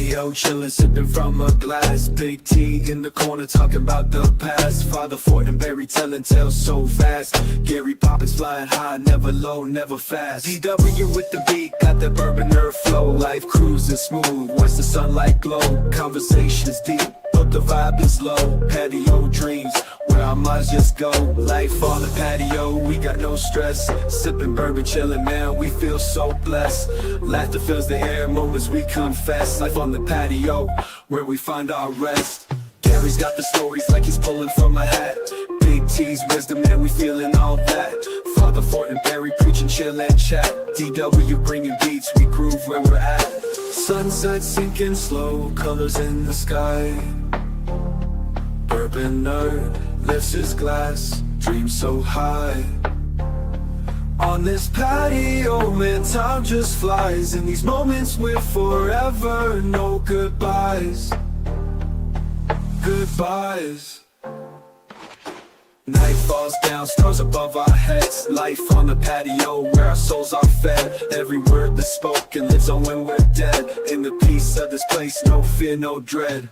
patio, chillin', sippin' from a glass. Big T in the corner, talking about the past. Father Fortenberry telling tales so fast. Gary Poppins flying high, never low, never fast. DW with the beat, got that bourbon nerve flow. Life cruising smooth, watch the sunlight glow. Conversations deep, but the vibe is low. Patio dreams, where our minds just go. Life on the patio, we got no stress. Sipping bourbon, chilling, man, we feel so blessed. Laughter fills the air, moments we confess. Life on the patio, where we find our rest. Gary's got the stories like he's pulling from a hat. Big T's wisdom, man, we feeling all that. Father Fortenberry preaching, chill and chat. DW bringing beats, we groove where we're at. Sunset sinking slow, colors in the sky. Bourbon nerd lifts his glass, dreams so high. On this patio, man, time just flies. In these moments we're forever, no goodbyes. Goodbyes. Night falls down, stars above our heads. Life on the patio, where our souls are fed. Every word that's spoken lives on when we're dead. In the peace of this place, no fear, no dread.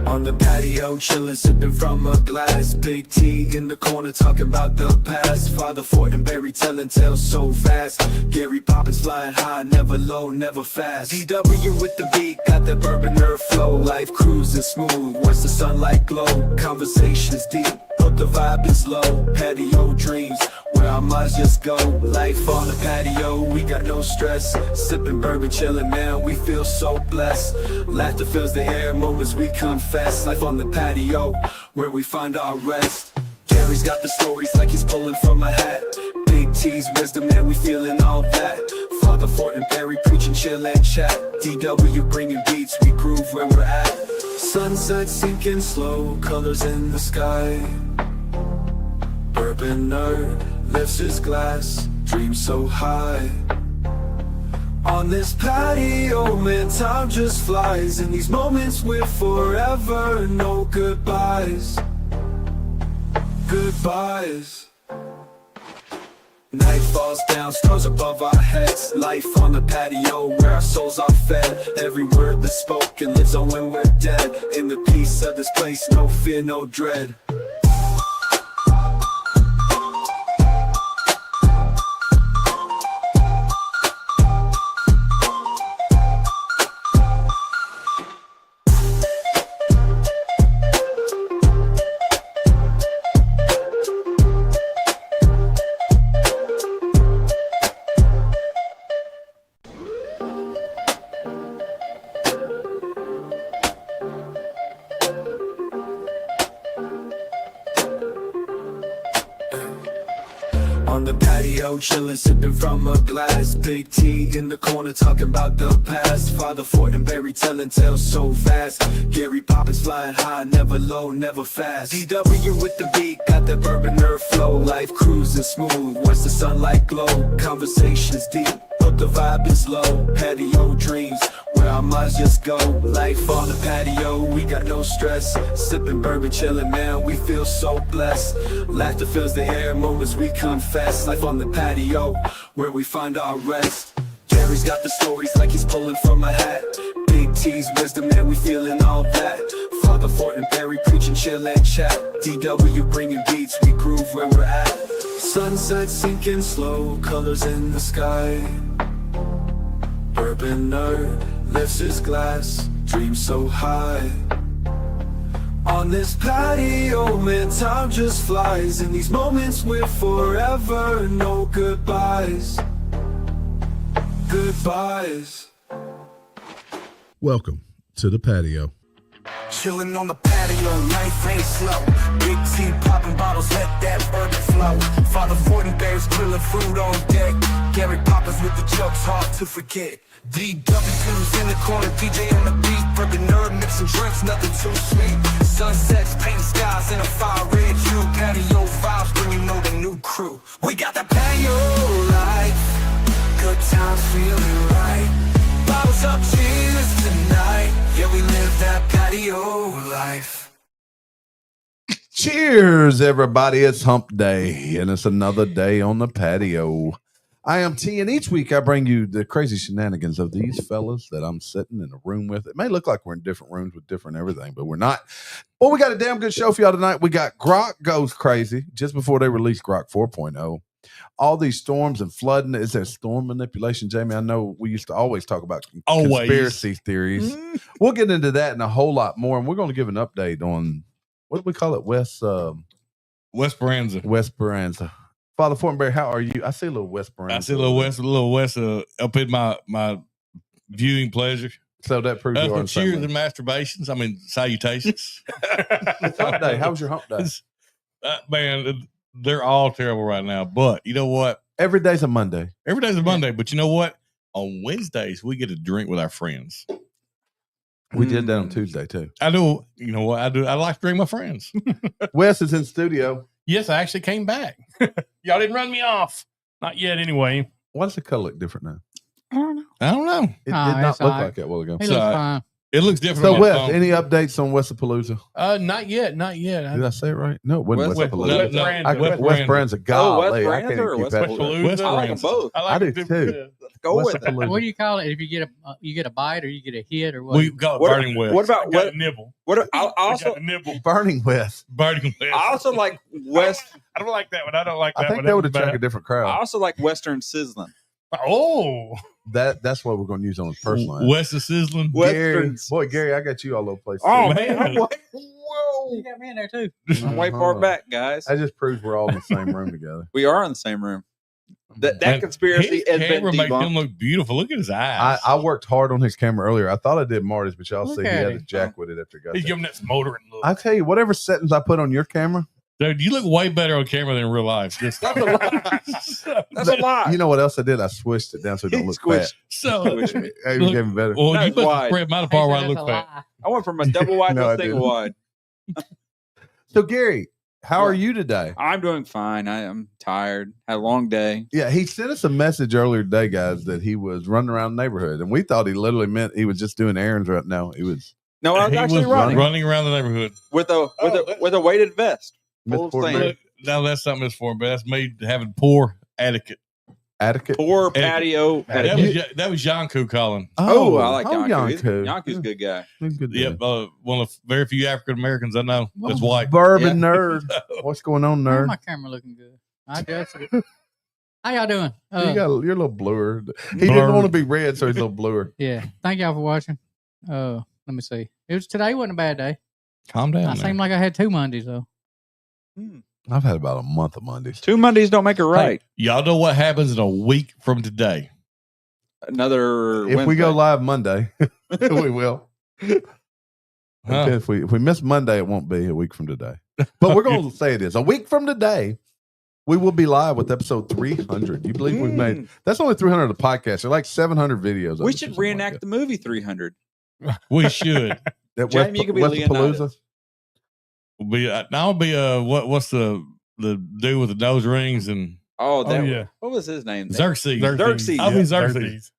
On the patio, chillin', sippin' from a glass. Big T in the corner, talking about the past. Father Fortenberry telling tales so fast. Gary Poppins flying high, never low, never fast. DW with the beat, got that bourbon nerve flow. Life cruising smooth, watch the sunlight glow. Conversations deep, but the vibe is low. Patio dreams, where our minds just go. Life on the patio, we got no stress. Sipping bourbon, chilling, man, we feel so blessed. Laughter fills the air, moments we confess. Life on the patio, where we find our rest. Gary's got the stories like he's pulling from a hat. Big T's wisdom, man, we feeling all that. Father Fortenberry preaching, chill and chat. DW bringing beats, we groove where we're at. Sunset sinking slow, colors in the sky. Bourbon nerd lifts his glass, dreams so high. On this patio, man, time just flies. In these moments we're forever, no goodbyes. Goodbyes. Night falls down, stars above our heads. Life on the patio, where our souls are fed. Every word that's spoken lives on when we're dead. In the peace of this place, no fear, no dread. On the patio, chillin', sippin' from a glass. Big T in the corner, talking about the past. Father Fortenberry telling tales so fast. Gary Poppins flying high, never low, never fast. DW with the beat, got that bourbon nerve flow. Life cruising smooth, watch the sunlight glow. Conversations deep, but the vibe is low. Patio dreams, where our minds just go. Life on the patio, we got no stress. Sipping bourbon, chilling, man, we feel so blessed. Laughter fills the air, moments we confess. Life on the patio, where we find our rest. Gary's got the stories like he's pulling from a hat. Big T's wisdom, man, we feeling all that. Father Fortenberry preaching, chill and chat. DW bringing beats, we groove where we're at. Sunset sinking slow, colors in the sky. Bourbon nerd lifts his glass, dreams so high. On this patio, man, time just flies. In these moments we're forever, no goodbyes. Goodbyes. Welcome to the patio. Chillin' on the patio, life ain't slow. Big T popping bottles, let that bourbon flow. Faher Fortenberry's grilling food on deck. Gary Poppins with the jokes, hard to forget. DW's in the corner, DJ on the beat. Bourbon nerd, mixing drinks, nothing too sweet. Sunsets, painting skies in a fire red hue. Patio vibes, bring you know the new crew. We got the patio life, good times feeling right. Bottles up, cheers tonight. Yeah, we live that patio life. Cheers, everybody. It's hump day, and it's another day on the patio. I am T, and each week I bring you the crazy shenanigans of these fellas that I'm sitting in a room with. It may look like we're in different rooms with different everything, but we're not. Well, we got a damn good show for y'all tonight. We got Grok Goes Crazy, just before they released Grok 4.0. All these storms and flooding. Is there storm manipulation, Jamie? I know we used to always talk about conspiracy theories. We'll get into that and a whole lot more, and we're going to give an update on, what do we call it? West Esperanza. Faher Fortenberry, how are you? I see a little West Esperanza. I see a little West up in my viewing pleasure. So that proves you are. Cheers and masturbations. I mean, salutations. Hump day. How was your hump day? Man, they're all terrible right now. But you know what? Every day's a Monday. Every day's a Monday. But you know what? On Wednesdays, we get a drink with our friends. We did that on Tuesday, too. I do. You know what I do? I like to drink my friends. Wes is in studio. Yes, I actually came back. Y'all didn't run me off. Not yet, anyway. Why does the color look different now? I don't know. It did not look like that a while ago. He looks fine. It looks different. So, Wes, any updates on Westapalooza? Not yet. Did I say it right? No, it wasn't Westapalooza. West West Brands. Golly, I can't or keep that. Westapalooza? I like them both. I do too. Go with it. Westapalooza. What do you call it if you get a bite or you get a hit or what? We got Burning West. What about Got a nibble. I also Got a nibble. Burning West. Burning West? I also like West. I don't like that one. I don't like that I think one. they would That attract a one's different I crowd. also like Western sizzling. bad. Oh. That's what we're going to use on his personal. West is sizzling. Gary, Western. Gary, I got you all over the place. Oh too. man, I'm way, You got me in there too. I'm way far back, guys. That just proves we're all in the same room together. We are in the same room. That And conspiracy his has been camera makes him debunked. look beautiful. Look at his eyes. I worked hard on his camera earlier. I thought I did Marty's, but y'all Look see he at had him. his jack with it after he got He's there. giving that smoldering look. I tell you, whatever settings I put on your camera, Dude, you look way better on camera than in real life. Just That's a lie. That's a lie. you know what else I did? I swished it down so it don't look fat. so. Squish me. Hey, Look, you gave me better. Well, That you is must wide. have spread mine apart where I look fat. lie. I went from a double wide No, to I a single didn't. wide. So, Gary, how are you today? I'm doing fine. I am tired. Had a long day. Yeah, he sent us a message earlier today, guys, that he was running around the neighborhood, and we thought he literally meant he was just doing errands right now. He was No, I was He actually was running around the neighborhood. with a weighted vest. Full of Mr. sand. Fortenberry. Look, now that's something that's for him, but that's me having poor etiquette. Atticus. Poor patio. That was Yanku calling. Oh, I like oh, Yanku. Yanku. Yanku's a good guy. He's a good. Yep, dude. one of the very few African Americans I know that's white. Bourbon nerd. What's going on, Why is nerd? my camera looking good? I adjusted it. How y'all doing? You're a little bluer. He didn't want to be red, so he's a little bluer. Yeah. Thank y'all for watching. Let me see. Today wasn't a bad day. Calm down. I there. seemed like I had 2 Mondays though. I've had about a month of Mondays. 2 Mondays don't make it right. Hey, y'all know what happens in a week from today? Another. If we go Wednesday. live Monday, we will. Huh? Okay, if we miss Monday, it won't be a week from today. But we're going to say it is. A week from today, we will be live with episode 300. You believe we've made... That's only 300 of the podcast. There are like 700 videos. of We it, should something reenact like the movie 300. We should. that. Jamie, you could be Leonidas. What's the dude with the nose rings and Oh, that. yeah. What was his name? Xerxes? Xerxes. I'll be Yeah, Xerxes.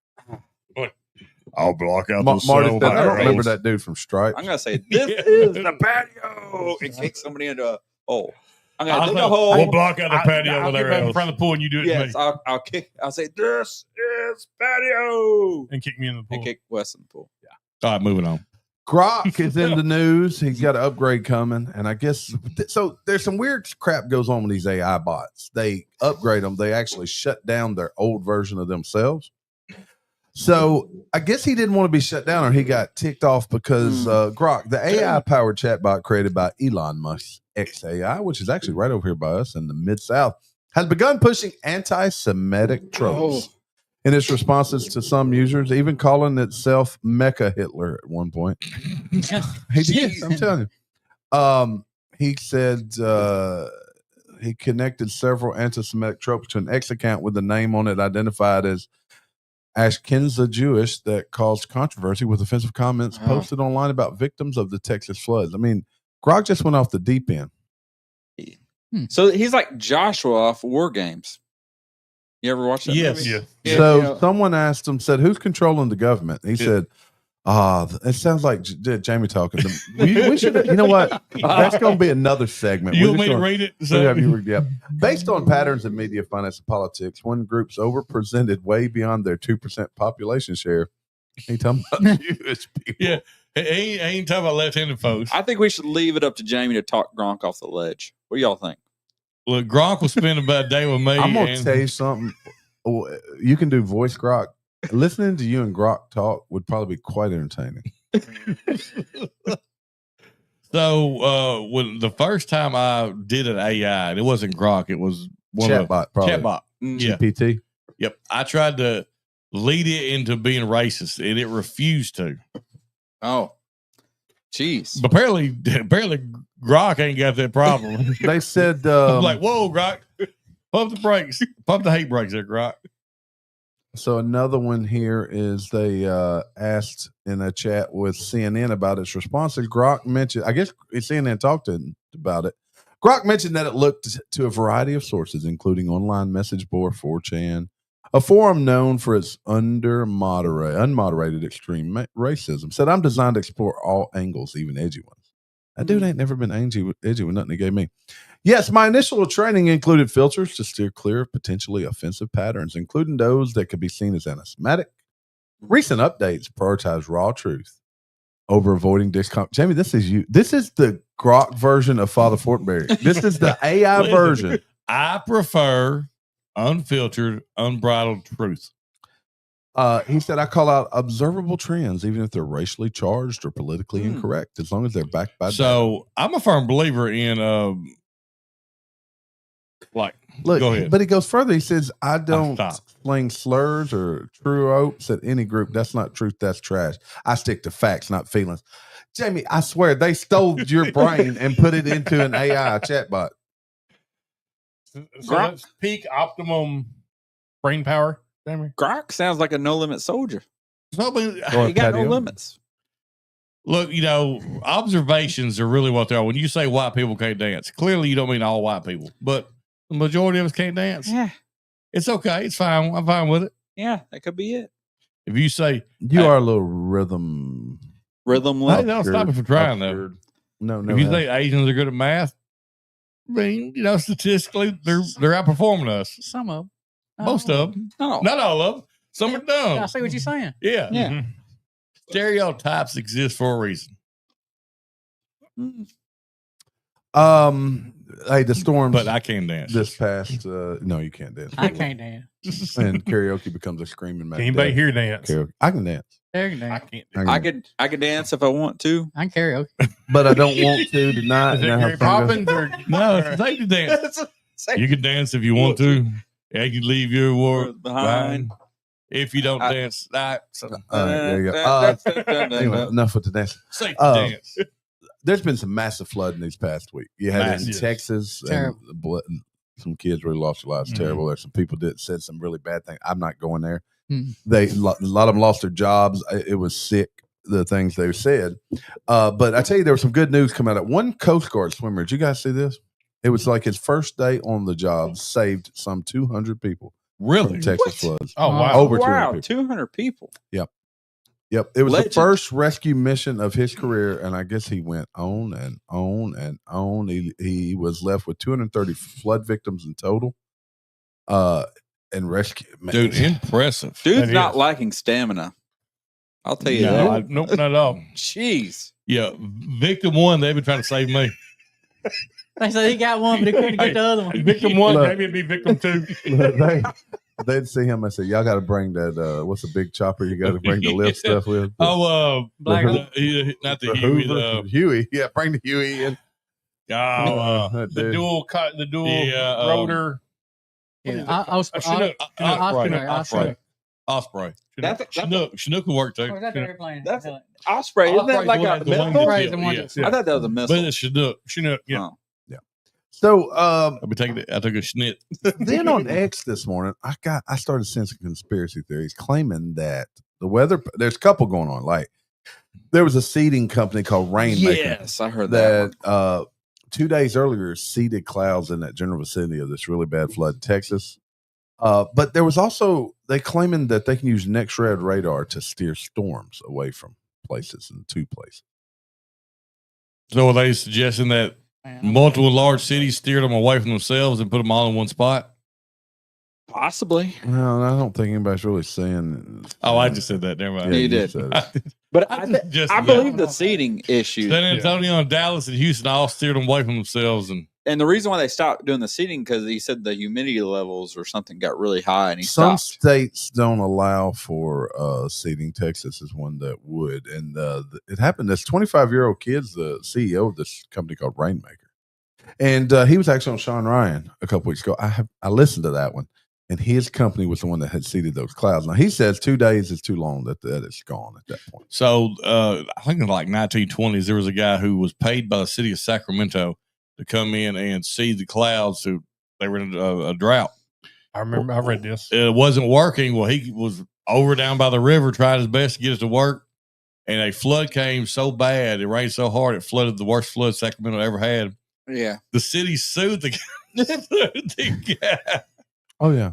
I'll block out Marty said, I don't remember that dude from Stripes. I'm gonna say this is the patio and kick somebody into a hole. I'm gonna dig a hole. We'll block out the patio I'll with get our back in in front front of the pool and you do it to Yes, me. I'll kick. I'll say this is patio And kick me in the pool. and kick Wes in the pool. All right, moving on. Grok is in the news. He's got an upgrade coming. And I guess, so there's some weird crap goes on with these AI bots. They upgrade them. They actually shut down their old version of themselves. So I guess he didn't want to be shut down or he got ticked off because Grok, the AI powered chatbot created by Elon Musk's XAI, which is actually right over here by us in the Mid-South, has begun pushing anti-Semitic tropes. in its responses to some users, even calling itself Mecha Hitler at one point. He did. I'm telling you. He said he connected several anti-Semitic tropes to an X account with a name on it identified as Ashkenza Jewish that caused controversy with offensive comments posted online about victims of the Texas floods. I mean, Grok just went off the deep end. So he's like Joshua off War Games. You ever watch that movie? Yeah. So someone asked him, said, "Who's controlling the government?" He said, it sounds like Jamie talking. We should, you know what? That's going to be another segment. You want me to read it? Based on patterns in media, finance, and politics, when groups overpresented way beyond their 2% population share, he talking about Jewish people. Yeah, he ain't talking about left-handed folks. I think we should leave it up to Jamie to talk Gronk off the ledge. What do y'all think? Look, Gronk will spend about a day with me. I'm going to tell you something. You can do voice Grok. Listening to you and Grok talk would probably be quite entertaining. So when the first time I did an AI, and it wasn't Grok, it was one Chatbot, probably. Chatbot. Yeah. GPT. Yep. I tried to lead it into being racist, and it refused to. Oh, jeez. But apparently Grok ain't got that problem. They said, I'm like, whoa, Grok, pump the brakes, pump the hate brakes there, Grok. So another one here is they asked in a chat with CNN about its responses. Grok mentioned, I guess CNN talked to him about it. Grok mentioned that it looked to a variety of sources, including online message board 4chan, a forum known for its unmoderated extreme racism. Said, "I'm designed to explore all angles, even edgy ones." That dude ain't never been edgy with nothing he gave me. Yes, my initial training included filters to steer clear of potentially offensive patterns, including those that could be seen as anti-Semitic. Recent updates prioritize raw truth over avoiding discomfort. Jamie, this is you. This is the Grok version of Faher Fortenberry. This is the AI version. I prefer unfiltered, unbridled truth. He said, "I call out observable trends, even if they're racially charged or politically incorrect, as long as they're backed by So I'm a firm believer in Look, go ahead. But he goes further. He says, "I don't Stop. sling slurs or tropes at any group. That's not truth. That's trash. I stick to facts, not feelings." Jamie, I swear they stole your brain and put it into an AI chatbot. So that's peak optimum brain power. Jamie. Grok sounds like a no limit soldier. So, He got no limits. look, observations are really what they are. When you say white people can't dance, clearly you don't mean all white people, but the majority of us can't dance. Yeah. It's okay. It's fine. I'm fine with it. Yeah, that could be it. If you say You are a little rhythm. hey, don't stop me from trying though. obscured. No. If you say Asians are good at math, I mean, statistically they're outperforming us. Some of them. Most of them. No. Not all of them. Some are dumb. I see what you're saying. Yeah. Yeah. Mhm. Stereotypes exist for a reason. Hey, the storms. But I can dance. this past. No, you can't dance. I can't dance. And karaoke becomes a screaming match. Can anybody here dance? Karaoke. I can dance. There you I dance. can't. I could dance if I want to. I can karaoke. But I don't want to tonight. Is And it I Mary have fingers. Poppins or No, it's safe to dance. You can dance if you want to. Yeah, you can leave your work behind. If you don't dance, so All right, there you go. Anyway, enough with the dance. safe to dance. There's been some massive flooding these past week. You had it in Massive. Texas, and Terrible. some kids really lost their lives. Mhm. Terrible. There's some people that said some really bad things. I'm not going there. Mhm. A lot of them lost their jobs. It was sick, the things they said. But I tell you, there was some good news come out of one Coast Guard swimmer. Did you guys see this? It was like his first day on the job, saved some 200 people Really? from Texas floods. Oh wow. Over 200 Wow, people. 200 people. Yep. It was Legend. the first rescue mission of his career, and I guess he went on and on and on. He was left with 230 flood victims in total. And rescue. Man, Dude, impressive. Dude's That not is. lacking stamina. I'll tell you No, that. Nope, not at all. Jeez. Yeah, victim one, they've been trying to save me. They said he got one, but he couldn't get the other one. Victim one, Look. maybe it'd be victim two. They'd see him and say, "Y'all got to bring that. What's a big chopper? You got to bring the lift stuff with." Black the- not the the Huey, Hoover, Huey. Yeah, bring the Huey in. the The dual cut, the dual Yeah, rotor. Yeah, Osprey. Osprey. That's Chinook will work too. Or is that the airplane? That's Osprey. Isn't that Osprey's like the one a that's the one missile? that's Osprey's the one yes. that's- I thought that was a But missile. it's Chinook. Chinook, yeah. Oh. So I took a schnit. then on X this morning, I started seeing some conspiracy theories claiming that the weather. There's a couple going on. Like there was a seeding company called Rainmaker. Yes, I heard that. That 2 days earlier seeded clouds in that general vicinity of this really bad flood in Texas. But there was also they claiming that they can use next red radar to steer storms away from places in 2 places. So are they suggesting that multiple large cities steered them away from themselves and put them all in one spot? Possibly. No, I don't think anybody's really saying. Oh, I just said that. Never mind. You did. said it. But I I just- believe the seeding issue. San Antonio and Dallas and Houston all steered them away from themselves. And And the reason why they stopped doing the seeding because he said the humidity levels or something got really high, and he Some stopped. states don't allow for seeding. Texas is one that would, and it happened. This 25-year-old kid's the CEO of this company called Rainmaker, and he was actually on Sean Ryan a couple weeks ago. I listened to that one, and his company was the one that had seeded those clouds. Now he says 2 days is too long; that it's gone at that point. so I think in like 1920s, there was a guy who was paid by the city of Sacramento to come in and seed the clouds. So they were in a drought. I remember. I read this. It wasn't working. Well, he was over down by the river, tried his best to get it to work. And a flood came so bad, it rained so hard, it flooded the worst flood Sacramento ever had. Yeah. The city sued the guy. Oh yeah,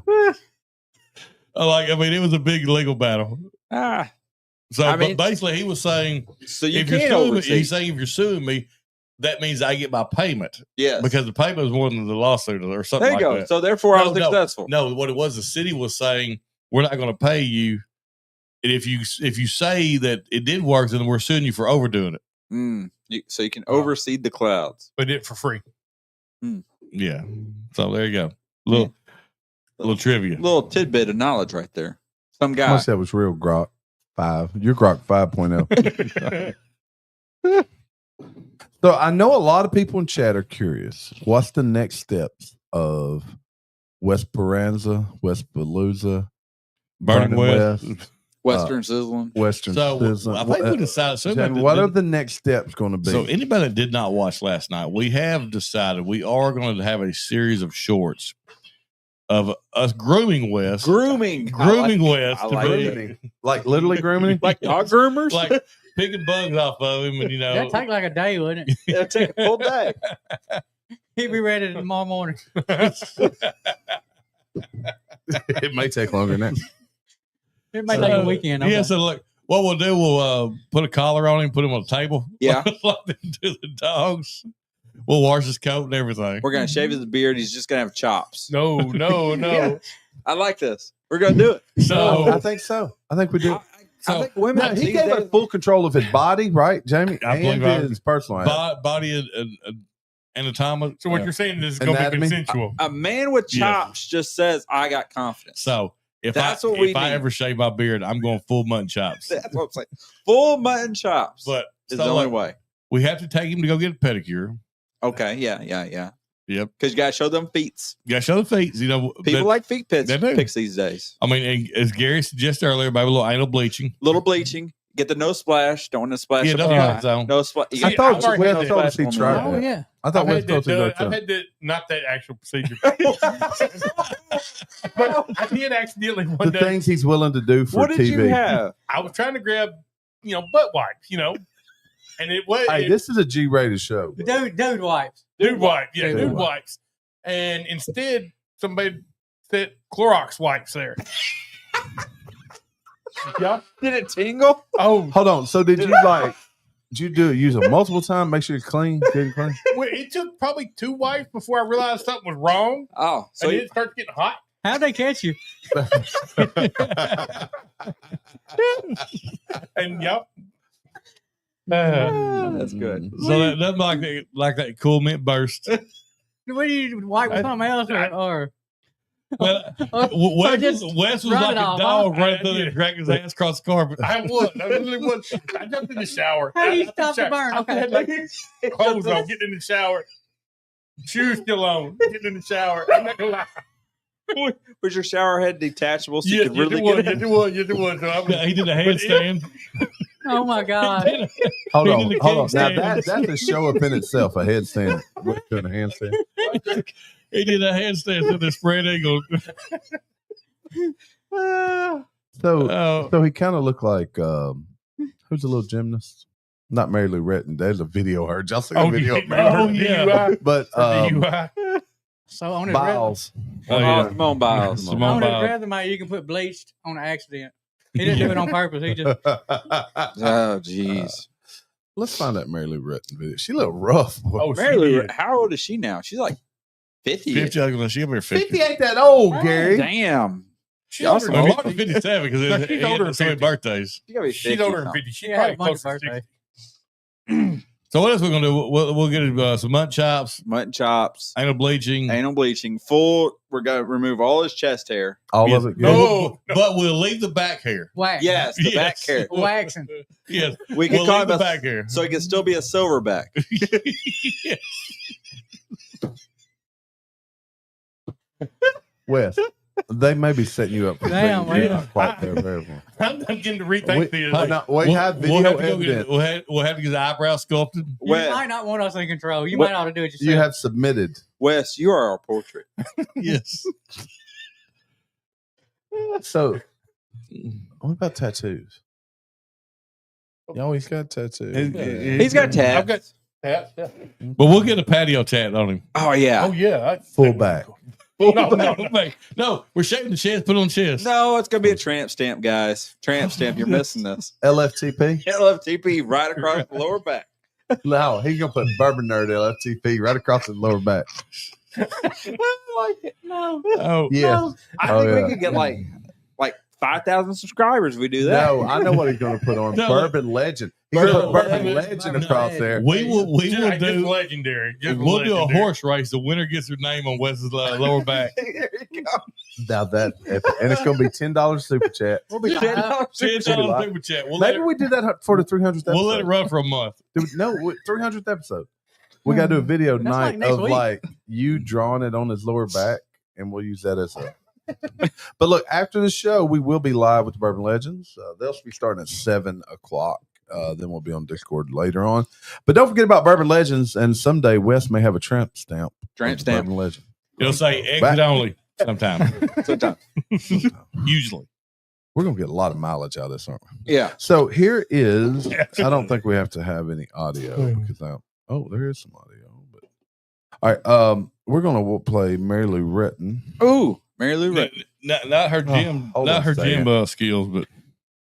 I mean, it was a big legal battle. Ah. So, I mean- but basically, he was saying, So you if you're can't suing me, oversee. he's saying if you're suing me, that means I get my payment Yes. because the payment was more than the lawsuit or something there you like go. that. So therefore, I No, was no. successful. No, what it was, the city was saying we're not going to pay you, and if you say that it did work, then we're suing you for overdoing it. So you can overseed the clouds. But did it for free. Yeah. So there you go. Little trivia. Little tidbit of knowledge right there. Some guy. must that was real Grok 5. You're Grok 5.0. So I know a lot of people in chat are curious. What's the next steps of West Speranza, West Palooza, Burning West. Western sizzling. Western So Sizzling? I think we decided. So, Jen, what are the next steps going to be? so anybody that did not watch last night, we have decided we are going to have a series of shorts of us grooming West. Grooming. Grooming West. I to like be- Grooming. Like literally grooming? Like dog groomers? like picking bugs off of him, and That'd take like a day, wouldn't it? It'll take a full day. He'd be ready tomorrow morning. It may take longer than that. It might take a weekend. Okay. Yeah. So look, what we'll do, we'll put a collar on him, put him on a table. Yeah. like they do the dogs. We'll wash his coat and everything. We're going to shave his beard. He's just going to have chops. No. Yeah. I like this. We're going to do it. So I think so. I think we do. I think women. Now, he these gave us days- full control of his body, right, Jamie? I believe and his personal life. body anatomic. So what you're saying is it's going to be Anatomy? consensual. a man with Yes. chops just says, I got confidence. So if That's I what we if I need. ever shave my beard, I'm going full mutton chops. That's what I'm saying. Full mutton chops But is so the only like, way. we have to take him to go get a pedicure. Okay. Yeah. Yep. Because you got to show them feet. You got to show the feet. You know, People that- like feet picks they do. these days. I mean, and as Gary suggested earlier, maybe a little anal bleaching. Little bleaching. Get the no splash. Don't want to splash. Yeah, up no your flat eye. zone. No splash. See, I thought I've already Wes had told that. us he tried Oh that. yeah. I thought I've Wes had told us he that, tried I've that. had that, not that actual procedure. But I did accidentally The one day. things he's willing to do for What did TV. you have? I was trying to grab, butt wipes, and it was Hey, this is a G-rated show. Dude wipes. dude wipe, yeah, Dude dude wipe. wipes, and instead somebody said Clorox wipes there. Yeah. Did it tingle? Oh, Hold on. So did you use it multiple times? Make sure it's clean, good and clean. well, it took probably 2 wipes before I realized something was wrong, Oh, so and then it starts getting hot. How'd they catch you? And yep. that's good. So that like that cool mint burst. What do you wipe with something else or Well, or just Wes was rub like it a off, dog huh? running through there and dragging his ass across the carpet. I literally was. I jumped in the shower. How do you I stop the burn? I Okay. had like clothes on, getting in the shower, shoes still on, getting in the shower. I'm not gonna lie. Was your shower head detachable so you Yes, could really yes, get it it? was. Yes, it was. So He did a handstand. Oh my God. Hold He on, did the hold on. Now kickstand. that's a show up in itself. A headstand, doing a handstand. He did a handstand to the spread eagle. So he kind of looked like who's a little gymnast? Not Mary Lou Retton. There's a video of her. Y'all see the video of Mary Lou oh, Retton? yeah. But DUI. So on his Biles. Oh, yeah. Simone Biles. Simone on his Biles. resume, you can put bleached on accident. He didn't do it on purpose. He just Oh, jeez. Let's find that Mary Lou Retton video. She looked rough. Boy. Oh, Mary she Lou, did. how old is she now? She's like 50. 50. I was going to she'll be 50. 50 ain't that old, Gary. Damn. She's Y'all older some Well, than Marty's 50. 57 because No, he she's had older than so many 50. birthdays. She gotta be 50 She's older than something. 50. She's yeah, had a probably bunch close of to 60. birthdays. So what else we're going to do? We'll get some mutton chops, Mutton chops, anal bleaching. anal bleaching, full. We're going to remove all his chest hair. All Yes. of it. No. But we'll leave the back hair. Wax. Yes, the back Yes. hair. Waxing. Yes. We can We'll call leave him the a, back hair. so he can still be a silverback. Yes. Wes, they may be setting you up for Damn, things you're man. not quite there for. I'm getting to rethink this. We have video have to go evidence. get, we'll have to get his eyebrows sculpted. You Wes, might not want us in control. You What- might ought to do it yourself. You have submitted. Wes, you are our portrait. Yes. So, what about tattoos? You always got tattoos. He's got tats. I've got tats. Yeah. But we'll get a patio tat on him. Oh, yeah. Oh, yeah. Full back. No, we're shaving the chest, put it on chest. No, it's going to be a tramp stamp, guys. Tramp stamp. You're missing this. LFTP? LFTP right across the lower back. No, he's going to put Bourbon Nerd LFTP right across the lower back. No. Oh, Yes. I Oh, think yeah. we could get like 5,000 subscribers if we do that. No, I know what he's going to put on. No. Bourbon Legend. He's going to put Bourbon Bourbon Legend. Legend across there. we will Just do legendary. Just we'll do a legendary. horse race. The winner gets their name on Wes's lower back. There you go. Now that, and it's going to be $10 super chat. We'll be $10 $10 super chat. Maybe we do that for the 300th episode. we'll let it run for a month. No, 300th episode. We got to do a video That's night like next of week. like you drawing it on his lower back, and we'll use that as a. But look, after the show, we will be live with the Bourbon Legends. They'll be starting at 7:00. Then we'll be on Discord later on. But don't forget about Bourbon Legends, and someday Wes may have a tramp stamp. Tramp of stamp. Bourbon Legend. It'll say exit Back- only sometime. Sometimes. Usually. We're gonna get a lot of mileage out of this, aren't we? Yeah. So here is. I don't think we have to have any audio because there is some audio. But all right, we're gonna play Mary Lou Retton. Ooh, Mary Lou Retton. Not her gym, hold not on her a second. gym skills, but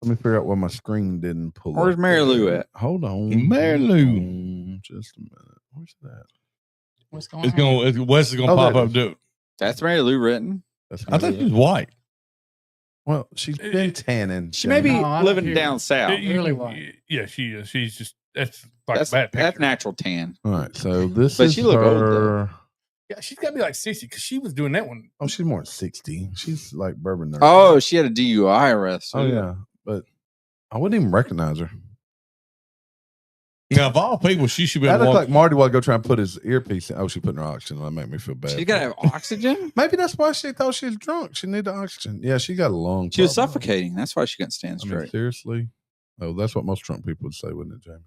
Let me figure out why my screen didn't pull up. Where's Mary Lou at? Hold on. Mary Lou. Hold on just a minute. Where's that? What's going it's on? gonna Wes is gonna Oh, pop there it up. is. Do it. That's Mary Lou Retton. That's I Mary think Lou. she's white. Well, she's been tanning. She may be No, I living don't- down south. Really white. Yeah, she is. She's just that's like That's, a bad picture. that's natural tan. All right, so this But is she look old, her. Yeah, she's got to be like 60 because she was doing that one. Oh, she's more than 60. She's like Bourbon Nerd. Oh, she had a DUI arrest. Oh yeah, but I wouldn't even recognize her. Now, of all people, she should be That able to looked walk. like Marty while go try and put his earpiece in. Oh, she putting her oxygen. That made me feel bad. She's got to have oxygen. Maybe that's why she thought she was drunk. She needed oxygen. Yeah, she got a lung. She was problem. suffocating. That's why she couldn't stand I mean, straight. seriously. Oh, that's what most drunk people would say, wouldn't it, Jamie?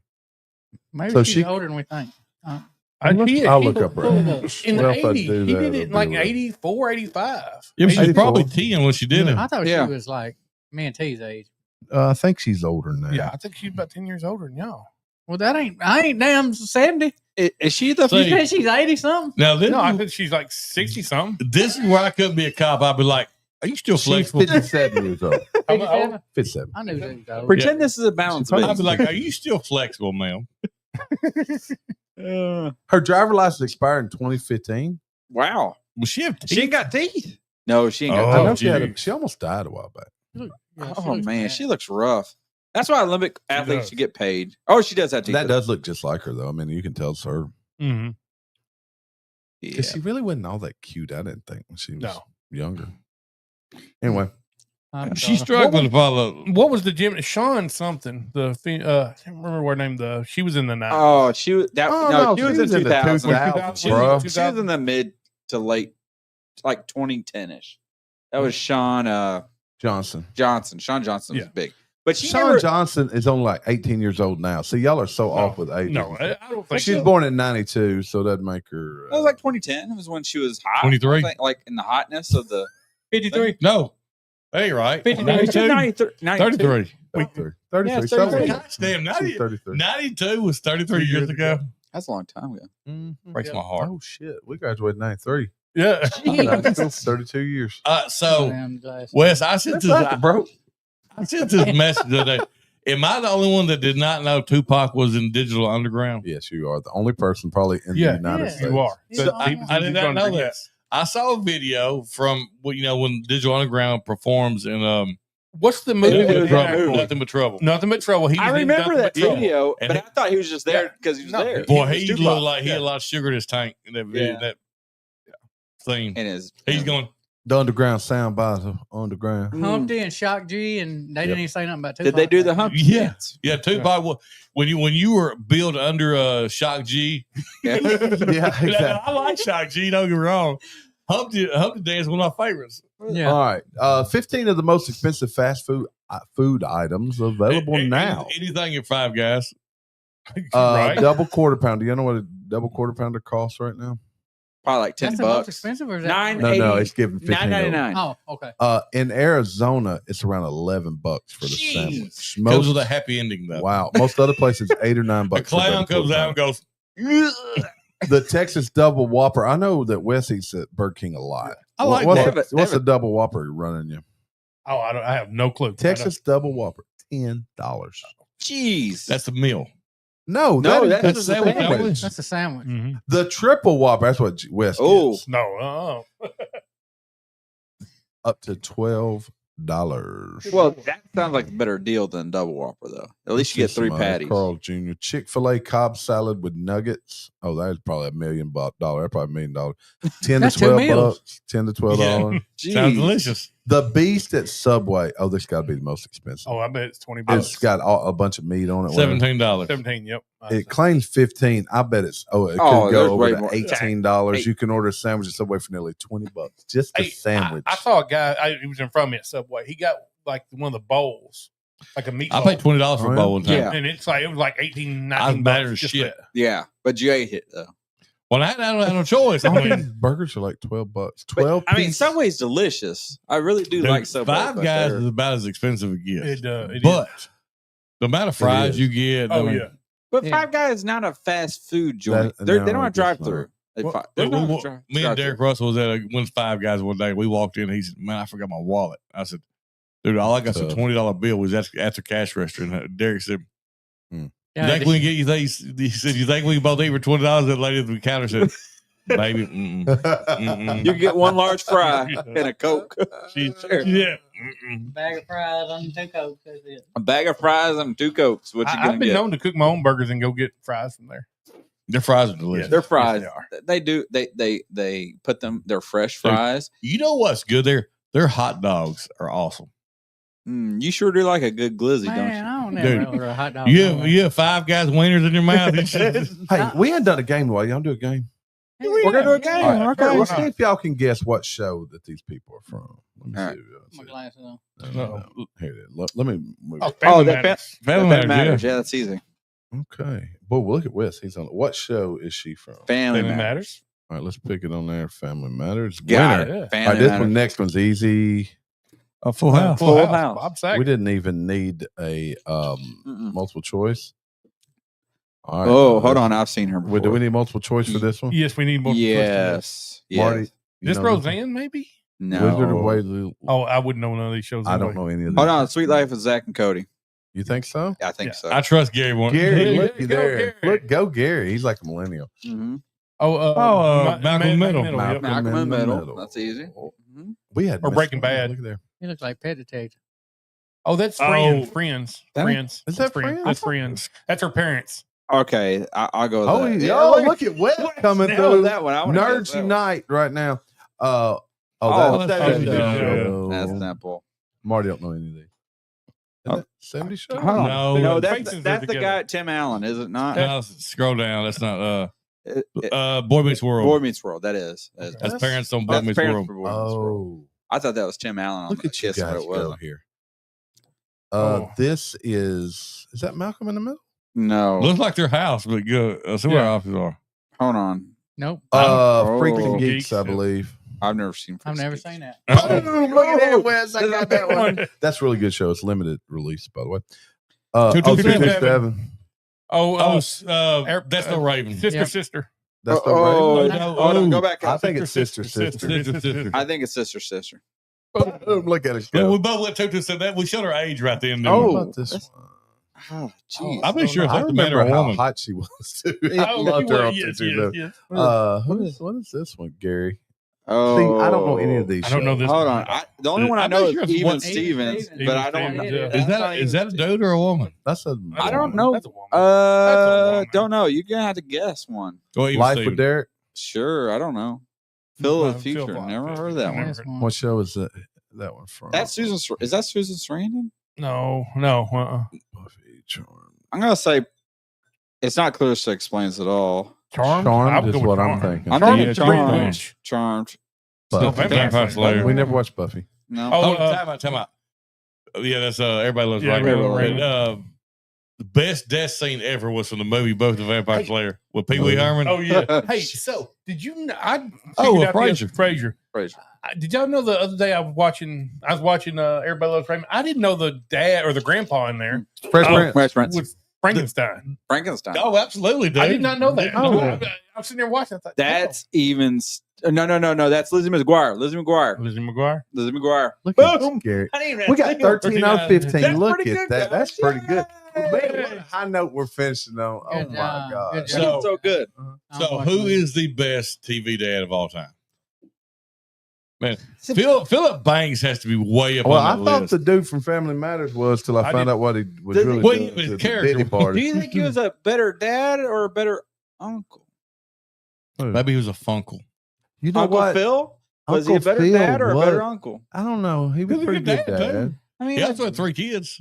Maybe So she's she- older than we think. I'll look up her In age. the Well, if I 80s. do He that, did it in it'll like be right. 84, 85. Yeah, but she's 84. probably 10 when she did it. I thought Yeah. she was like me and T's age. I think she's older than that. Yeah, I think she's about 10 years older than y'all. Well, I ain't damn 70. Is she the? See, You said she's 80 something? Now this, No, I think she's like 60 something. this is where I couldn't be a cop. I'd be like, "Are you still She's flexible?" 57 years old. 57? 57. I knew she was old. Pretend this is a balance. She I'd be like, "Are you still flexible, ma'am?" Her driver license expired in 2015. Wow. Well, she have teeth. She ain't got teeth. No, she ain't got Oh, I know teeth. she almost died a while back. Yeah, she Oh looks man, bad. she looks rough. That's why Olympic athletes does. should get paid. Oh, she does have teeth. That does look just like her, though. I mean, you can tell it's her. Mm-hmm. Yeah. Because she really wasn't all that cute, I didn't think, when she was No. younger. Anyway, I'm She's sorry. struggling to follow. What was the gym? Sean something. I can't remember what her name. She was in the night. Oh, she was that. Oh, no, no, she was she was in in the 2000. 2000s, She bro. was in the mid to late, like 2010 ish. That was Sean Johnson. Sean Johnson was Yeah. big. But she Sean never, Johnson is only like 18 years old now. See, y'all are so off with age. No, I don't think She's so. born in 92, so that'd make her. It was like 2010. It was when she was hot. 23. I think, like in the hotness of the 53. No. Hey, right. 92. 93. 33. 33. Yeah, 33. 33. Gosh, damn, She's 33. 92 was 33 years ago. That's a long time ago. Mhm. Breaks my heart. Oh, shit. We graduated in 93. Yeah. 32 years. So, Damn glasses. Wes, I sent bro. this message today. Am I the only one that did not know Tupac was in Digital Underground? Yes, you are the only person probably in Yeah. the United Yeah. States. You are. Yeah. So I- people I did who's not gonna know do that. this. I saw a video from when Digital Underground performs in What's the movie? It was with Trouble. Trouble? Nothing But Trouble. Nothing but trouble. He I was in remember Nothing that But Trouble. video, And but he- I thought he was just there because he was No, there. Boy, was he Tupac. looked like he had a lot of sugar in his tank in that video. Yeah. That thing. And his He's going. The underground sound by the underground. Humpty and Shock G, and they didn't even say nothing about Tupac. Did they do the hump? Yeah. dance? Yeah, Tupac. When you were built under Shock G. Yeah. Yeah, exactly. I like Shock G. Don't get me wrong. Humpty Dance is one of my favorites. Yeah. All right. 15 of the most expensive fast food items available now. Anything at Five Guys. Right. Double quarter pounder. You know what a double quarter pounder costs right now? Probably like That's $10. the most expensive, or is that Nine- No, 80, it's giving 15. $9.99. Oh, okay. In Arizona, it's around $11 for the Jeez. sandwich. Comes with a happy ending, though. Wow. Most other places, $8 or $9. The clown for double comes quarter out and pounder. goes, The Texas double whopper. I know that Wes eats at Burger King a lot. I like what's that. what's the double whopper running you? Oh, I have no clue. Texas double whopper, $10. Jeez. that's the meal. No, No, that that's is the the sandwich. sandwich. That's a sandwich. Mhm. The triple whopper. That's what Wes Oh. gets. No. Up to $12. Well, that sounds like a better deal than double whopper, though. At least you get three patties. Carl Jr. Chick-fil-A Cobb salad with nuggets. Oh, that's probably $1 million. That's probably $1 million. 10 That's to 2 12 meals. bucks. $10 to $12. Jeez. Sounds delicious. The Beast at Subway. Oh, this got to be the most expensive. Oh, I bet it's $20. It's got a bunch of meat on it. whatever. $17. 17. Yep. It claims 15. I bet it's it could Oh, go there's over way to more. $18. Hey. You can order a sandwich at Subway for nearly $20. Just the Hey, sandwich. I saw a guy. He was in front of me at Subway. He got like one of the bowls, like a meat I bowl. paid $20 for Oh, a yeah? bowl one time. Yeah. And it was like 18, I was 19 mad bucks. as just shit. that. Yeah, but you ate it, though. Well, I had no choice. I mean, Burgers are like $12. But, 12. I mean, piece. Subway's delicious. I really do dude, like Subway. Five but Guys they're- is about as expensive as it gets. It but is. the amount of fries is. you get. Oh, I mean, yeah. But Yeah. Five Guys is not a fast food joint. That- They no, don't have I guess drive through. not. Me and Derek Russell was at one Five Guys one day. We walked in. He said, "Man, I forgot my wallet." I said, "Dude, all I got's a Tough. $20 bill." Was at the cash register. And Derek said, "You Yeah, think we can get you?" He said, "You think we can both eat for $20?" That lady at the counter said, "Baby, mm-mm. You get one large fry and a Coke. She, Sure. yeah, bag of fries on 2 Cokes. That's it. A bag of fries and 2 Cokes. What you I've gonna been get? known to cook my own burgers and go get fries from there. their fries are delicious. They're fries. Yes, they are. They do. They put them. They're fresh fries. You know what's good? Their hot dogs are awesome. You sure do like a good glizzy, Man, don't I don't Dude, never order a hot dog. You have Five Guys wieners in your mouth. And shit. Hey, we ain't done a game while y'all do a game. We're gonna do a game. All right, Okay, let's what's see if y'all can guess what show that these people are from. Let me All see. My Let's glasses on. see. No. Here it is. Let me move Oh, it. Family that Matters. Family Matters. Matters, yeah. Yeah, that's easy. Okay. Boy, look at Wes. He's on. What show is she from? Family, Family Matters. Matters. All right, let's pick it on there. Family Matters. Got Winner. it. Yeah. Family All right, this Matters. one. Next one's easy. A Full House. Full House. Bob Saget. We didn't even need a Mm-mm. multiple choice. All right. Oh, hold on. I've seen her before. Do we need multiple choice for this one? Yes, we need more. Yes. Yes. Marty. you This know Roseanne, maybe? No. Wizard of Waverly. Oh, I wouldn't know none of these shows. I don't anyway. know any of these. Hold on. Sweet Life of Zach and Cody. You think so? I think Yeah. so. I trust Gary one. Gary, Yeah, look go there. Gary. Look, go Gary. He's like a millennial. Mhm. Malcolm in the Middle. yep. Malcolm in the Middle. That's easy. Mhm. We had Or missed Breaking one. Bad. Look there. He looks like Pet Detective. Oh, that's Oh. Friends. That- Friends. Is That's that Friends? That's Friends. That's her parents. Okay, I'll go with Oh, that. yeah. Oh, look at Wes coming Hell, through. that one. I wanna guess Nerds that one. Unite right now. Oh, That's that's 70 70 show. That's not bull. Marty don't know any of these. Is that 70 show? Hold on. No. no, The that's faces are that's the together. guy Tim Allen, is it not? No, scroll down. That's not It- Boy Meets World. Boy Meets World. That is. That's parents on Boy That's Meets Parents World. for Boy Meets World. Oh. I thought that was Tim Allen. Look at you Kiss, but guys it go wasn't. here. Oh. This is that Malcolm in the Middle? No. Looks like their house, but good. See where our offices are. Hold on. Nope. Freaks and Oh. Geeks, I believe. I've never seen. I've never Freaks and seen Geeks. that. Look at that, Wes. I got that one. That's a really good show. It's limited release, by the way. 227. 227. That's no Raven. Sister. That's the Oh, Raven. no. Hold on. Go back I up. think it's Sister. I think it's Sister. Boom, look at it Well, go. we both went 227. That we showed our age right then. didn't Oh, we? What about this that's- one? Oh, jeez. I'll be sure it's I like the man or remember a how woman. hot she was too. Oh, I loved her on yes. 227. What is this one, Gary? Oh, See, I don't know any of these. I don't know shows. this. Hold on. The only one I I'm know not is sure it's Even one- Stevens, Even but I don't Stevens, know. yeah. Is that a dude or a woman? That's a I don't know. That's a woman. That's a woman. Don't know. You're gonna have to guess one. Well, even Life Steven. with Derek. Sure, I don't know. Phil of the Phil Future. Fox. Never heard of that one. That's one. What show is that one from? That's Susan. Is that Susan Sarandon? No. Buffy Charm. I'm gonna say it's not clear. So explains it all. Charmed. Charmed I would is go with what I'm Charmed. thinking. I'm Charmed. thinking Charmed. Witch. Charmed. No, Buffy. Vampire Slayer. We never watched Buffy. No. Oh, Time out. Yeah, that's Everybody Loves Yeah, Raymond. Everybody Loves And, the best death scene ever was from the movie Both the Vampire Slayer with Pee Wee Herman. Oh yeah. Hey, so did you know? I Oh, figured out Frasier. Frasier. Frasier. Did y'all know the other day I was watching Everybody Loves Raymond? I didn't know the dad or the grandpa in there Fresh Oh, Prince. Fresh Prince. was Frankenstein. Frankenstein. Oh, absolutely, dude. I did not know that. Oh. I'm sitting there watching. I thought, That's even. No. That's Lizzie McGuire. Lizzie McGuire. Lizzie McGuire. Look at Boom. Gary. I didn't even We got 13 out of 15. That's Look pretty at good, that. guys. That's pretty good. Yay. Man, what a high note we're finishing on. Oh Good my job. God. Good So- job. So good. I'm So, watching who it. is the best TV dad of all time? Man, Philip Banks has to be way up Well, I on that thought list. the dude from Family Matters was till I found out what he was Does he- really Well, doing his to the character. Diddy party. Do you think he was a better dad or a better uncle? Maybe he was a funkle. You know Uncle what? Phil? Was he a Uncle better Phil dad or a better was- uncle? I don't know. He was He was a pretty good good dad, dad. too. I mean, He also had 3 kids.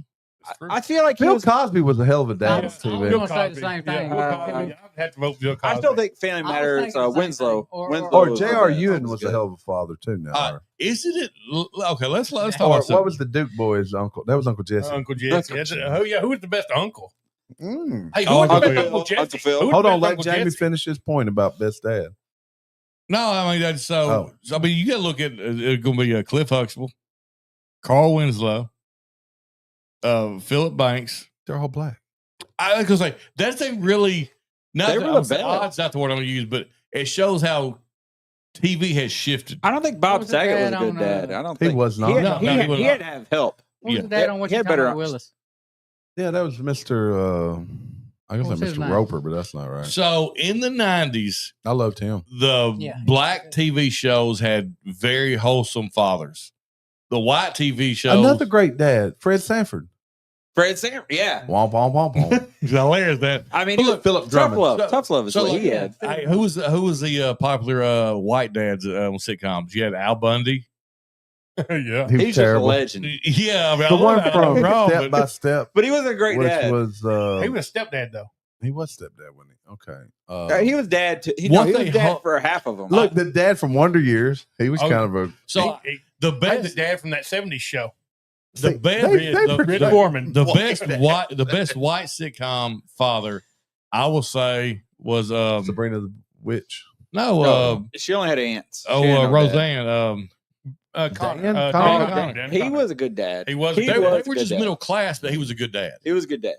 I feel like he Bill was. Cosby was a hell of a dad Yeah. on TV. Bill gonna say the same thing. Bill Cosby. I'd have to vote Bill Cosby. I still think Family I was Matters. thinking the same Winslow. thing. Or- Winslow Or was- J.R. Ewing was a good. hell of a father too. Now, Isn't it? Okay, let's talk or about what something. was the Duke boy's uncle? That was Uncle Jesse. Uncle Jesse. Who was the best uncle? Mm. Hey, Oh, who was the Uncle best Phil. Uncle Jesse? Uncle Phil. Who was Hold the on, best let Uncle Jamie Jesse? finish his point about best dad. No, I mean that's Oh. I mean, you got to look at it's going to be Cliff Huxtable, Carl Winslow, Philip Banks. They're all black. I was going to say that's a really not They were the best. odds, not the word I'm going to use, but it shows how TV has shifted. I don't think Bob was the Saget was dad a good on, dad. I don't He think was not. He had, No, he no, had, he was he not. had to have help. What was Yeah. the dad on what He you had talking better- about, Willis? Yeah, that was Mr. I guess What was like his Mr. name? Roper, but that's not right. So in the 90s, I loved him. the Yeah. black TV shows had very wholesome fathers. The white TV shows, Another great dad, Fred Sanford. Fred Sanford, yeah. Womp womp womp womp. it's hilarious that. I mean, But he look, was Philip tough Drummond. love. So- Tough love is So what like, he had. hey, who was the popular white dads on sitcoms? You had Al Bundy. Yeah. He was He's just a terrible. legend. Yeah, I mean, The I one love from Al Bundy, Step by Step, But he wasn't a great which dad. was He was a stepdad though. he was stepdad, wasn't he? Okay. He was dad. He One was thing dad ho- for half of them. Look, the dad from Wonder Years. He was Oh, kind of a. So the I had the best, dad from that '70s show. the See, best, they the, pretty- the- Foreman. the best white sitcom father, I will say was Sabrina the Witch. no, she only had aunts. She didn't know Roseanne. Connor. Dan dad. Connor. Dan He Connor. was a good dad. He was. They, He they was were a good just dad. middle class, but he was a good dad. He was a good dad.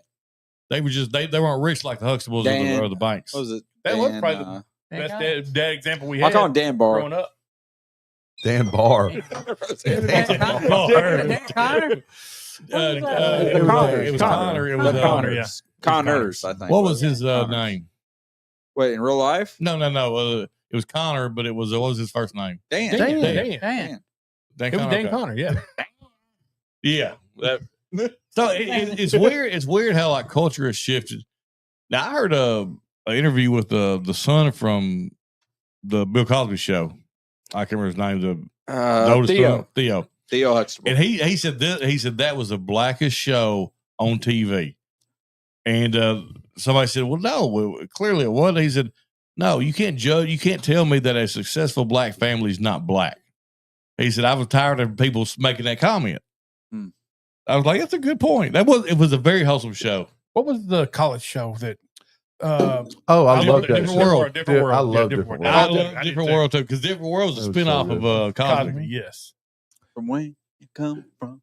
They were just they weren't rich like the Huxtables Dan- or the Banks. What was it? That was Dan, probably the best dad example we I'll had call him Dan Barr. growing up. Dan Barr. Dan Barr. Connor? It was Connor. It was Connor, yeah. Connors, I think. What was his Connors. name? Wait, in real life? No. It was Connor, but what was his first name? Dan. Dan. Dan. Dan. Dan It was Connor, Dan okay. Connor. Yeah. Yeah. So it's weird. It's weird how like culture has shifted. Now I heard an interview with the son from the Bill Cosby show. I can't remember his name. The oldest son, Theo. Theo Huxtable. And he said that was the blackest show on TV. And somebody said, "Well, no, clearly it wasn't." He said, "No, you can't judge. You can't tell me that a successful black family is not black." He said, I was tired of people making that comment. Hmm. I was like, that's a good point. It was a very wholesome show. What was the college show that? I love that. Different World. Different World. I love Yeah, Different World. I I love did Different too. World too, because Different World was a It was so spinoff good. of Cosby. Cosby, yes. From where you come from?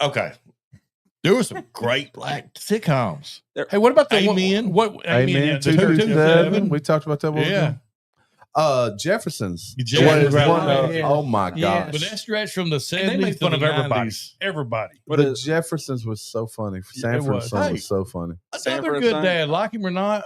Okay. There were some great black sitcoms. Hey, what about the Amen. What Amen. yeah, the 227. We talked about that one. Yeah. Jefferson's. Jefferson's, right. Oh my Yeah. gosh. But that stretch from the 70s And they made to fun the of everybody. 90s. Everybody. The Jeffersons was so funny. Sanford was. son Hey. was so funny. Another Sanford good Son? dad, like him or not.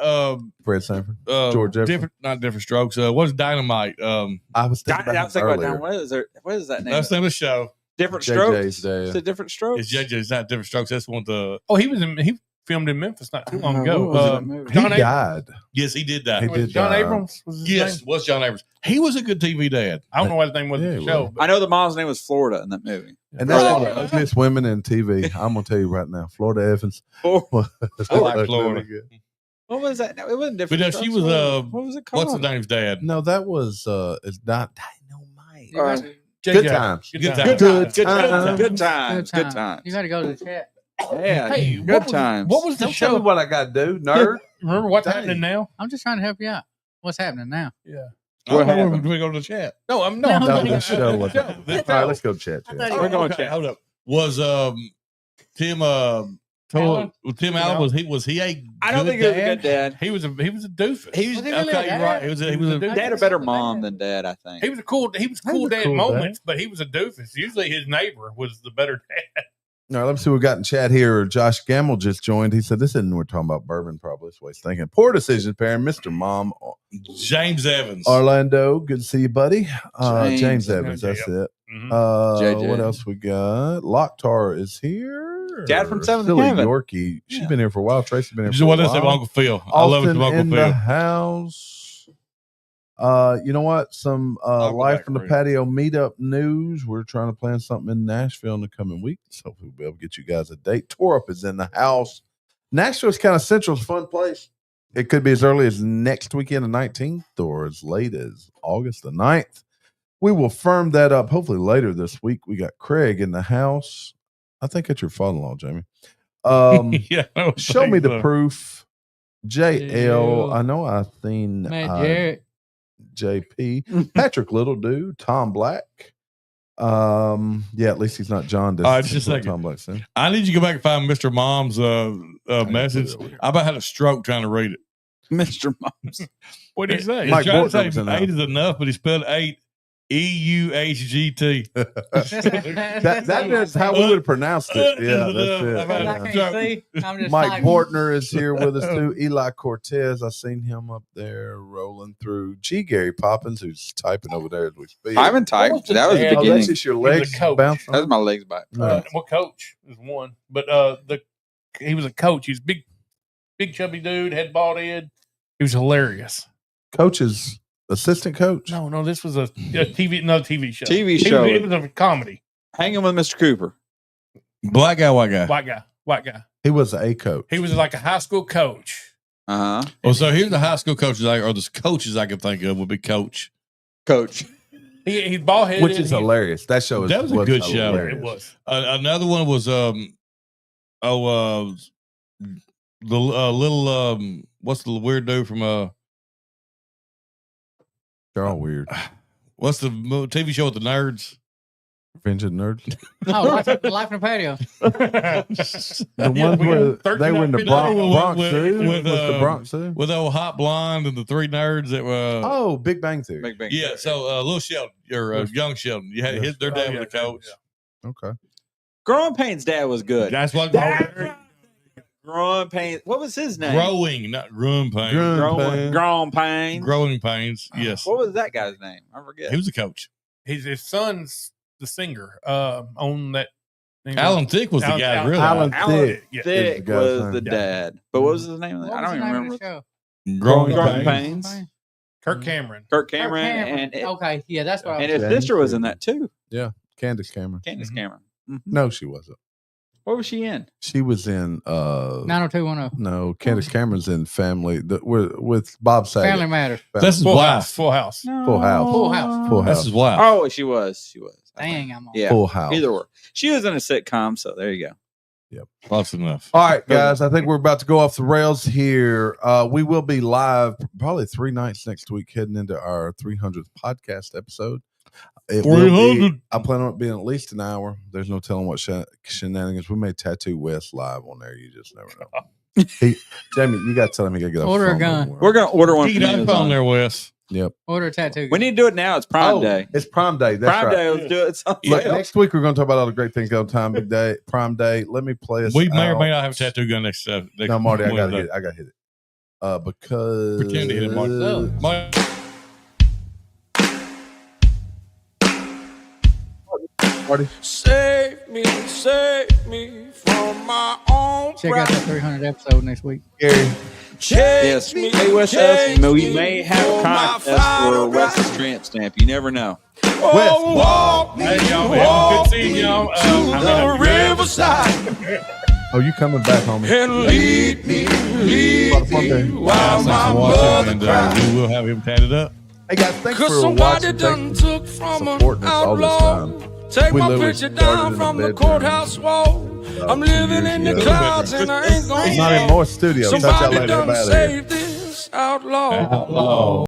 Fred Sanford. George Jefferson. Different strokes. What's Dynamite? I was thinking I about was him thinking about earlier. what is that name? That's the name of the show. Different JJ's Strokes. dad. Is it Different Strokes? It's JJ's not Different Strokes. That's one of the. Oh, he filmed in Memphis not too long What ago. was that movie? He John Abrams. died. Yes, he did that. He Was did John die. Abrams was his Yes, name? was John Abrams. He was a good TV dad. I don't know what his name was Yeah, in he the show. was. But I know the mom's name was Florida in that movie. And that's Oh, one of the ugliest women in TV. I'm gonna tell you right now, Florida Evans. Oh, I like Florida. what was that? No, it wasn't Different. But no, she Strokes, was, what was it called? What's the name's dad? No, that was it's not Dynamite. You gotta- Good times. Good times. Good Good times. Good times. times. Good times. You got to go to the chat. Yeah. Hey, Good times. What was the Don't tell me show? what I got to do, nerd. Remember what's Dang. happening now? I'm just trying to help you out. What's happening now? Yeah. What We're happened? going to go to the chat. No, I'm No, not. No, the show was. All The right, let's go chat. I chat. thought We're going Okay, chat. hold up. Was Tim Allen? Tim Allen was he a I don't good think he was a dad? good dad. He was a doofus. He was Was he really okay. a You're right. dad? He was He was a a dude. Dad a better mom than dad, I think. He was cool dad a cool moments, but he was a doofus. Usually his neighbor was the better dad. All right, let's see what we got in chat here. Josh Gamble just joined. He said, "This isn't we're talking about bourbon, probably." That's what he's thinking. Poor decision, parent, Mr. Mom, James Evans. Orlando. Good to see you, buddy. James. James Evans. Yeah, That's it. Mhm. JJ. What else we got? Locktar is here. Dad from Seventh Silly Heaven. Yorkie. She's Yeah. been here for a while. Tracy's been here This is for a what I while. said, Uncle Phil. I love it Austin from Uncle in the Phil. house. You know what? Some I'll go live back from the and read patio meetup news. We're trying to plan something in Nashville in the coming weeks. Hopefully, we'll be able to get you guys a date. Torup is in the house. Nashville's kind of central. It's a fun place. It could be as early as next weekend, the 19th, or as late as August the 9th. We will firm that up hopefully later this week. We got Craig in the house. I think that's your father-in-law, Jamie. Yeah, I don't Show think me the so. proof. JL. Yeah. I know I've seen Matt Jarrett. JP, Patrick Little Dude, Tom Black. Yeah, at least he's not John. All right, just a second. Tom Black said. I need you to go back and find Mr. Mom's message. I about had a stroke trying to read it. Mr. Moms. What did he say? He's Mike trying to Bortner was say in that. 8 is enough, but he spelled 8 EUHGT. That is how we would have pronounced it. Yeah, that's I've had I a it. can't stroke. see. I'm just Mike typing. Bortner is here with us too. Eli Cortez, I seen him up there rolling through. G. Gary Poppins, who's typing over there as we speak. I haven't typed. What was the That was the dad? Oh, beginning. that's just your He was a legs coach. bouncing. That was my legs back. No. Well, coach is one, but he was a coach. He's big chubby dude, had bald head. He was hilarious. Coach's assistant coach. No, this was a TV show. TV show. It was a comedy. Hanging with Mr. Cooper. Black guy, white guy. White guy. He was a coach. He was like a high school coach. Uh huh. Well, so here's the high school coaches, or the coaches I can think of would be Coach. Coach. He's bald headed, Which is hilarious. That show is That was a good show. hilarious. It was. Another one was the little what's the weird dude from They're all weird. what's the TV show with the nerds? Revenge of the Nerds. Oh, life in the patio. The ones where they were in the Bronx Zoo. with, Was the Bronx Zoo? with the old hot blonde and the 3 nerds that were Oh, Big Bang Theory. Big Bang. yeah. So little Sheldon or young Sheldon, you had their dad was a coach. Okay. Growing Pains' dad was good. That's what Growing Pains. What was his name? growing, not growing pains. Growing Pains. Growing pains. Yes, What was that guy's name? I forget. he was a coach. His son's the singer on that. Alan Thicke was the guy. Really, Alan Alan Thicke. Yeah. Thick is the guy's was name. the Yeah. dad. But what was his name? What I was don't the even name of remember. the show? growing, Growing pains. Pains. Kirk Cameron. Kirk Cameron. And Okay, yeah, that's what I and was. his sister was in that too. Candace Cameron. Candace Mhm. Cameron. Mhm. No, she wasn't. What was she in? She was in 90210. no, Candace Cameron's in Family with Bob Saget. Family Matters. That's his Full wife. House. Full House. Full House. Full House. Full That's House. his wife. Oh, she was. Dang, I'm on. Yeah. Full House. Either or. She was in a sitcom, so there you go. Close enough. All right, guys. I think we're about to go off the rails here. We will be live probably 3 nights next week, heading into our 300th podcast episode. It will be, 300. I plan on it being at least an hour. There's no telling what shenanigans. We may tattoo West live on there. You just never know. Jamie, you got to tell him he got to get Order a phone gun. number. We're gonna order one Get from that Amazon. phone there, Wes. Yep. Order a tattoo. We need to do it now. It's Prime Day. It's Prime Day. That's Prime right. Day. Let's do it. Look, next week we're going to talk about all the great things on Prime Day. Let me play us. We may or out. may not have a tattoo gun next. No, Marty, I got to Wednesday. hit it. I got to hit it. Because Pretend to hit it, Marty. Oh. Marty. Marty. Save me from my own Check out that 300 episode next week. Gary. Yes. Hey, Wes, we may have a contest for a Wes's tramp stamp. You never know. Wes. Hey, y'all. Good seeing y'all. The riverside Oh, you coming back, homie? and lead me while Thanks my for watching, mother and cries. we will have him tatted up. Hey, guys, thanks Cause for somebody watching. done Thanks took for from an supporting us all this outlaw. time. Take We my literally picture started down in the from the bedroom. courthouse wall. I'm living in the years ago. clouds and I ain't It's not gonna anymore studio. Touch out Somebody later. done Get out of here. saved this outlaw. Outlaw.